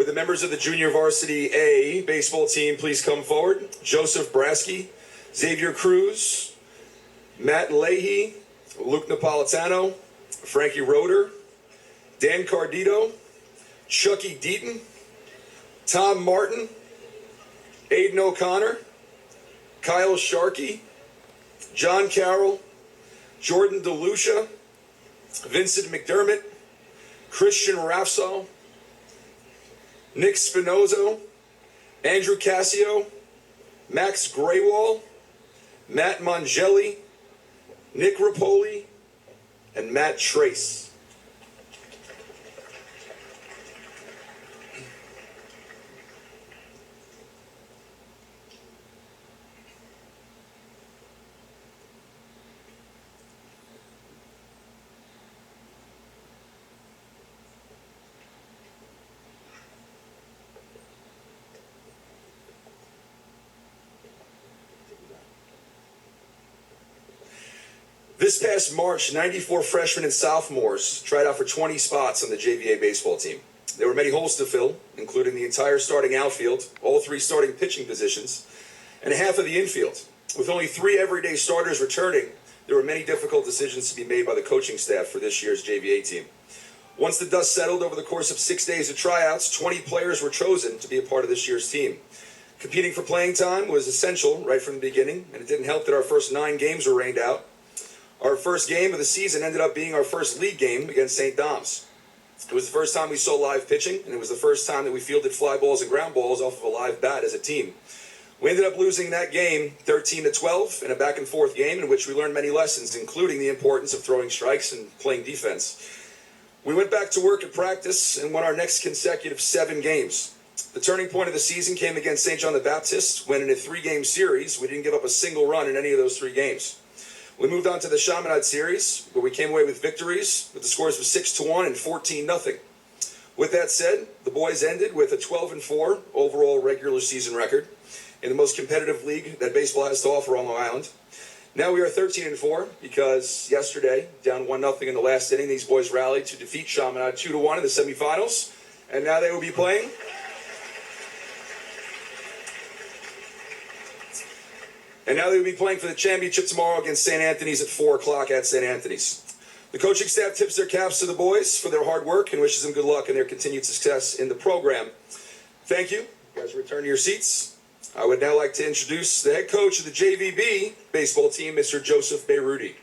Would the members of the Junior Varsity A baseball team please come forward? Joseph Brasky, Xavier Cruz, Matt Leahy, Luke Napolitano, Frankie Roeder, Dan Cardito, Chucky Deaton, Tom Martin, Aiden O'Connor, Kyle Sharkey, John Carroll, Jordan DeLucia, Vincent McDermott, Christian Rafsal, Nick Spinozo, Andrew Cassio, Max Graywall, Matt Mongelli, Nick Rapoli, and Matt Trace. This past March, 94 freshmen and sophomores tried out for 20 spots on the JVA baseball team. There were many holes to fill, including the entire starting outfield, all 3 starting pitching positions, and half of the infield. With only 3 everyday starters returning, there were many difficult decisions to be made by the coaching staff for this year's JVA team. Once the dust settled over the course of 6 days of tryouts, 20 players were chosen to be a part of this year's team. Competing for playing time was essential right from the beginning, and it didn't help that our first 9 games were rained out. Our first game of the season ended up being our first league game against St. Dom's. It was the first time we saw live pitching, and it was the first time that we fielded fly balls and ground balls off of a live bat as a team. We ended up losing that game 13-12 in a back-and-forth game in which we learned many lessons, including the importance of throwing strikes and playing defense. We went back to work at practice and won our next consecutive 7 games. The turning point of the season came against St. John the Baptist, when in a 3-game series, we didn't give up a single run in any of those 3 games. We moved on to the Chaminade series, where we came away with victories, with the scores of 6-1 and 14-0. With that said, the boys ended with a 12-4 overall regular season record in the most competitive league that baseball has to offer on Long Island. Now we are 13-4 because yesterday, down 1-0 in the last inning, these boys rallied to defeat Chaminade 2-1 in the semifinals, and now they will be playing. And now they will be playing for the championship tomorrow against St. Anthony's at 4 o'clock at St. Anthony's. The coaching staff tips their caps to the boys for their hard work and wishes them good luck in their continued success in the program. Thank you. You guys return to your seats. I would now like to introduce the head coach of the JVB baseball team, Mr. Joseph Beyroudi.